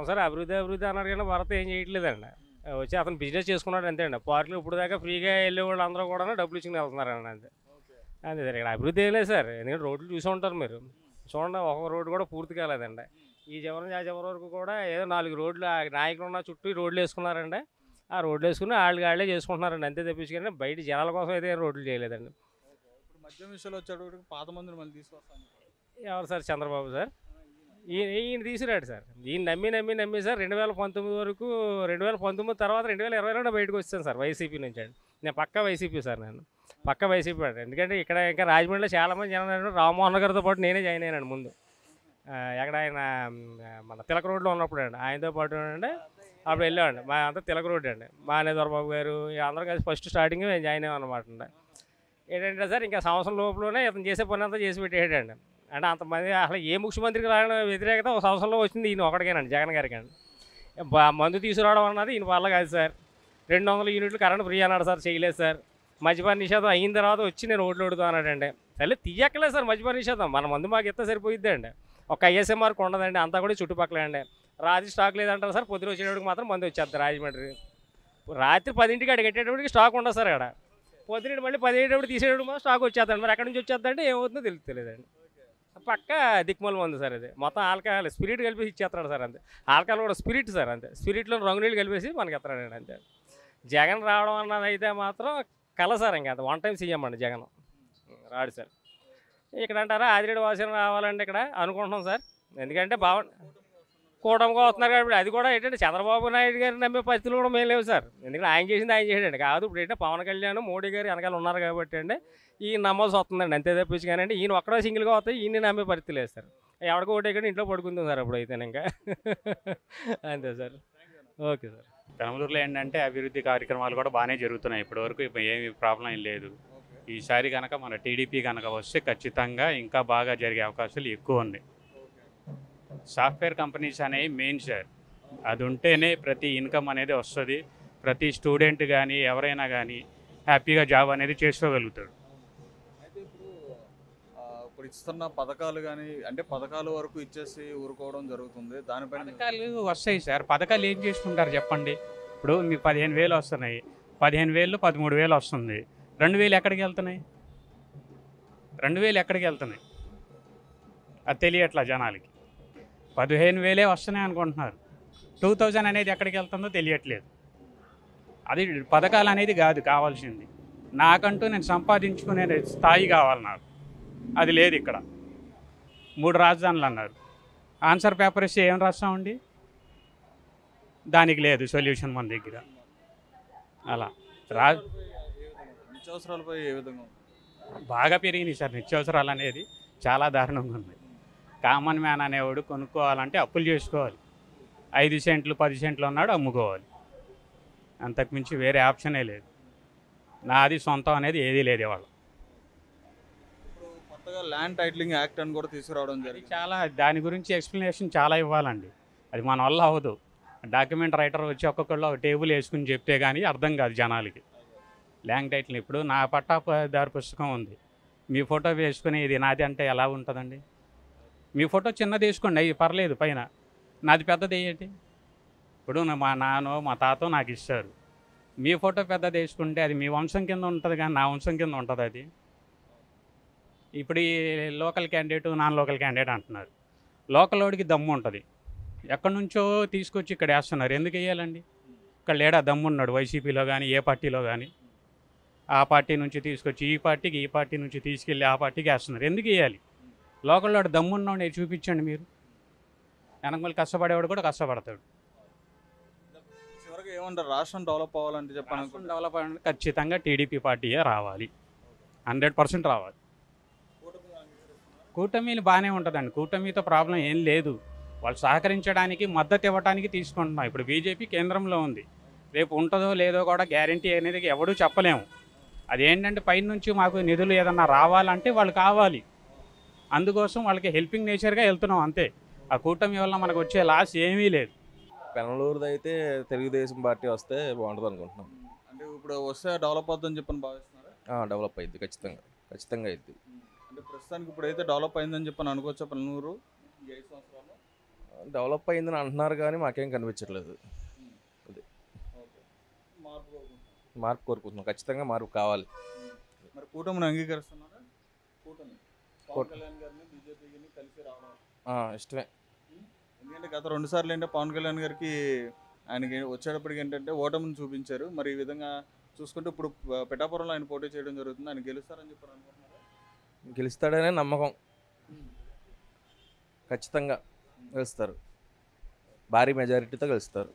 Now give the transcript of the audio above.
Sir అభివృద్ధి అభివృద్ధి అన్నారు కానీ భరత్ ఏం చేయట్లేదండి. వచ్చి అతను బిజినెస్ చేసుకున్నాడు అంతే అండి. పార్కులు ఇప్పుడు దాకా ఫ్రీగా వెళ్ళే వాళ్ళు అందరూ కూడా డబ్బులు ఇచ్చుకుని వెళ్తున్నారండి అంతే. అంతే సార్, ఇక్కడ అభివృద్ధి ఏం లేదు సార్. ఎందుకంటే రోడ్లు చూసి ఉంటారు మీరు. చూడండి, ఒక రోడ్డు కూడా పూర్తి కాలేదండి. ఈ చివరి నుంచి ఆ చివరి వరకు కూడా ఏదో 4 రోడ్లు నాయకులు ఉన్న చుట్టూ ఈ రోడ్లు వేసుకున్నారండి. ఆ రోడ్లు వేసుకుని వాళ్ళే చేసుకుంటున్నారండి అంతే తప్పించుకొని బయట జనాల కోసం అయితే ఏం రోడ్లు చేయలేదండి. ఇప్పుడు మద్యం విషయంలో వచ్చేటప్పటికి పాత మందిని మళ్ళీ తీసుకొస్తాను. ఎవరు సార్? చంద్రబాబు సార్. ఈయన తీసుకురాడు సార్. ఈయన నమ్మి సార్ 2019 వరకు, 2019 తర్వాత 2020లో బయటకు వచ్చాను సార్ వైసీపీ నుంచి అండి. నేను పక్కా వైసీపీ సార్. పక్కా వైసీపీ అండి. ఎందుకంటే ఇక్కడ ఇంకా రాజమండ్రిలో చాలామంది జనం రామ్మోహన్ గారితో పాటు నేనే జాయిన్ అయ్యాను ముందు. ఎక్కడ ఆయన మన తిలక రోడ్లో ఉన్నప్పుడు అండి ఆయనతో పాటు అండి అప్పుడు వెళ్ళామండి. మా అంతా తిలక రోడ్ అండి. మా నేదరబాబు గారు అందరం కలిసి ఫస్ట్ స్టార్టింగ్ మేము జాయిన్ అయ్యాం అనమాట అండి. ఏంటంటే సార్ ఇంకా సంవత్సరం లోపలనే ఇతను చేసే పని అంతా చేసి పెట్టేయండి. అంటే అంతమంది అసలు ఏ ముఖ్యమంత్రికి రావడం వ్యతిరేకత ఒక సంవత్సరంలో వచ్చింది ఈయన ఒకటికేనండి, జగన్ గారికి అండి. మందు తీసుకురావడం అన్నది ఈయన వల్ల కాదు సార్. 200 యూనిట్లు కరెంట్ ఫ్రీ అన్నాడు సార్, చేయలేదు సార్. మద్యపాన నిషేధం అయిన తర్వాత వచ్చి నేను రోడ్లు అడుగుతా అన్నాడండి. తల్లి తీయక్కలేదు సార్ మద్యపాన నిషేధం. మన మందు మాకు ఎత్తే సరిపోయిద్ది అండి. ఒక ఐఎస్ఎంఆర్కి ఉండదండి, అంతా కూడా చుట్టుపక్కల అండి. రాత్రి స్టాక్ లేదంటారు సార్, పొద్దున వచ్చేటప్పటికి మాత్రం మందు వచ్చేస్తారు రాజమండ్రి. రాత్రి 10ంటికి అక్కడ కట్టేటప్పటికి స్టాక్ ఉండదు సార్. అక్కడ పొద్దున మళ్ళీ 10 అయ్యేటప్పుడు తీసేటప్పుడు మాత్రం స్టాక్ వచ్చేస్తాడు. మరి ఎక్కడి నుంచి వచ్చేద్దంటే ఏమవుతుందో తెలియలేదండి. పక్క దిక్కుమల మందు సార్ అది. మొత్తం ఆల్కహాల్ స్పిరిట్ కలిపేసి ఇచ్చేస్తాడు సార్ అంతే. ఆల్కహాల్ కూడా స్పిరిట్ సార్ అంతే. స్పిరిట్లో రంగునీళ్ళు కలిపేసి మనకి ఎత్తాడండి అంతే. జగన్ రావడం అన్నది అయితే మాత్రం కల సార్. ఇంకా అంత 1 టైం సీఎం అండి జగన్. రాడు సార్. ఇక్కడ అంటారా ఆదిరెడ్డి వాసన రావాలండి ఇక్కడ అనుకుంటున్నాం సార్. ఎందుకంటే కూటమిగా వస్తున్నారు కాబట్టి. అది కూడా ఏంటంటే చంద్రబాబు నాయుడు గారిని నమ్మే పరిస్థితులు కూడా మేము లేవు సార్. ఎందుకంటే ఆయన చేసింది ఆయన చేసాడండి. కాదు ఇప్పుడు ఏంటంటే పవన్ కళ్యాణ్ మోడీ గారు వెనకాల ఉన్నారు కాబట్టి అండి ఈయన నమ్మాల్సి వస్తుందండి అంతే తప్పించి. కానీ ఈయన ఒక్కడే సింగిల్గా వస్తాయి, ఈయన నమ్మే పరిస్థితి లేదు సార్. ఎవరికి ఓటే కానీ ఇంట్లో పడుకుందాం సార్ అప్పుడు అయితే ఇంకా అంతే సార్. Okay sir. పెనమలూరులో ఏంటంటే అభివృద్ధి కార్యక్రమాలు కూడా బాగానే జరుగుతున్నాయి ఇప్పటివరకు. ఏమి ప్రాబ్లం ఏం లేదు. ఈసారి కనుక మన టీడీపీ కనుక వస్తే ఖచ్చితంగా ఇంకా బాగా జరిగే అవకాశాలు ఎక్కువ ఉన్నాయి. సాఫ్ట్వేర్ కంపెనీస్ అనేవి మెయిన్ సార్. అది ఉంటేనే ప్రతి ఇన్కమ్ అనేది వస్తుంది. ప్రతి స్టూడెంట్ కానీ ఎవరైనా కానీ హ్యాపీగా జాబ్ అనేది చేసుకోగలుగుతాడు. అయితే ఇప్పుడు ఇస్తున్న పథకాలు కానీ అంటే పథకాల వరకు ఇచ్చేసి ఊరుకోవడం జరుగుతుంది. దానిపైన పథకాలు వస్తాయి సార్. పథకాలు ఏం చేసుకుంటారు చెప్పండి. ఇప్పుడు మీకు 15,000 వస్తున్నాయి. 15,000 13,000 వస్తుంది. 2,000 ఎక్కడికి వెళ్తున్నాయి? 2,000 ఎక్కడికి వెళ్తున్నాయి? అది తెలియట్లా జనాలకి. 15,000 వస్తున్నాయి అనుకుంటున్నారు. 2,000 అనేది ఎక్కడికి వెళ్తుందో తెలియట్లేదు. అది పథకాలు అనేది కాదు కావాల్సింది. నాకంటూ నేను సంపాదించుకునే స్థాయి కావాలి నాకు. అది లేదు ఇక్కడ. 3 రాజధానులు అన్నారు. ఆన్సర్ పేపర్ ఇస్తే ఏం రాస్తామండి? దానికి లేదు సొల్యూషన్ మన దగ్గర. అలా నిత్యావసరాలపై ఏ విధంగా బాగా పెరిగినాయి సార్. నిత్యావసరాలు అనేది చాలా దారుణంగా ఉంది. కామన్ మ్యాన్ అనేవాడు కొనుక్కోవాలంటే అప్పులు చేసుకోవాలి. 5 సెంట్లు 10 సెంట్లు ఉన్నాడు అమ్ముకోవాలి. అంతకుమించి వేరే ఆప్షనే లేదు. నాది సొంతం అనేది ఏదీ లేదు ఇవాళ. కొత్తగా ల్యాండ్ టైటిలింగ్ యాక్ట్ అని కూడా తీసుకురావడం జరిగింది. చాలా దాని గురించి ఎక్స్ప్లెనేషన్ చాలా ఇవ్వాలండి. అది మన వల్ల అవ్వదు. డాక్యుమెంట్ రైటర్ వచ్చి ఒక్కొక్కళ్ళు ఒక టేబుల్ వేసుకుని చెప్తే కానీ అర్థం కాదు జనాలకి. ల్యాండ్ టైటిల్ ఇప్పుడు నా పట్టాదారు పుస్తకం ఉంది. మీ ఫోటో వేసుకుని ఇది నాది అంటే ఎలా ఉంటుందండి? మీ ఫోటో చిన్నది వేసుకోండి, అవి పర్లేదు. పైన నాది పెద్దది ఏంటి? ఇప్పుడు మా నాన్నో మా తాతో నాకు ఇస్తారు. మీ ఫోటో పెద్దది వేసుకుంటే అది మీ వంశం కింద ఉంటుంది కానీ నా వంశం కింద ఉంటుంది అది. ఇప్పుడు ఈ local candidate non local candidate అంటున్నారు. లోకల్ వాడికి దమ్ము ఉంటుంది. ఎక్కడి నుంచో తీసుకొచ్చి ఇక్కడ వేస్తున్నారు. ఎందుకు వేయాలండి? ఇక్కడ లేడా దమ్మున్నాడు వైసీపీలో కానీ ఏ పార్టీలో కానీ. ఆ పార్టీ నుంచి తీసుకొచ్చి ఈ పార్టీ నుంచి తీసుకెళ్ళి ఆ పార్టీకి వేస్తున్నారు. ఎందుకు వేయాలి? లోకల్లో వాడు దమ్మున్నాడు చూపించండి మీరు. వెనకమల్లి కష్టపడేవాడు కూడా కష్టపడతాడు. చివరికి ఏమంటారు? రాష్ట్రం డెవలప్ అవ్వాలంటే చెప్పండి. డెవలప్ అవ్వాలంటే ఖచ్చితంగా టీడీపీ పార్టీయే రావాలి. 100% రావాలి. కూటమిలు బాగానే ఉంటుందండి. కూటమితో ప్రాబ్లం ఏం లేదు. వాళ్ళు సహకరించడానికి మద్దతు ఇవ్వడానికి తీసుకుంటున్నాం. ఇప్పుడు బీజేపీ కేంద్రంలో ఉంది. రేపు ఉంటుందో లేదో కూడా గ్యారంటీ అనేది ఎవడూ చెప్పలేము. అదేంటంటే పైనుంచి మాకు నిధులు ఏదన్నా రావాలంటే వాళ్ళు కావాలి. అందుకోసం వాళ్ళకి హెల్పింగ్ నేచర్గా వెళ్తున్నాం అంతే. ఆ కూటమి వల్ల మనకు వచ్చే లాస్ ఏమీ లేదు. పెనమలూరుది అయితే తెలుగుదేశం పార్టీ వస్తే బాగుంటుంది అనుకుంటున్నాం. అంటే ఇప్పుడు వస్తే డెవలప్ అవుతుందని చెప్పని భావిస్తున్నారా? డెవలప్ అయింది, ఖచ్చితంగా అయింది. అంటే ప్రస్తుతానికి ఇప్పుడైతే డెవలప్ అయిందని చెప్పని అనుకోవచ్చా పెనమలూరు 5 సంవత్సరాలు? డెవలప్ అయిందని అంటున్నారు కానీ మాకేం కనిపించట్లేదు. ఓకే. మార్పు కోరుకుంటున్నాం. మార్పు కోరుకుంటున్నాం, ఖచ్చితంగా మార్పు కావాలి. మరి కూటమిని అంగీకరిస్తున్నారా? కూటమి పవన్ కళ్యాణ్ గారిని బీజేపీని కలిసి రావడం ఇష్టమే. ఎందుకంటే గత 2 సార్లు ఏంటంటే పవన్ కళ్యాణ్ గారికి ఆయనకి వచ్చేటప్పటికి ఏంటంటే ఓటమిని చూపించారు. మరి ఈ విధంగా చూసుకుంటే ఇప్పుడు పిఠాపురంలో ఆయన పోటీ చేయడం జరుగుతుంది. ఆయన గెలుస్తారని చెప్పి అనుకుంటున్నారా? గెలుస్తాడనే నమ్మకం, ఖచ్చితంగా గెలుస్తారు, భారీ మెజారిటీతో గెలుస్తారు.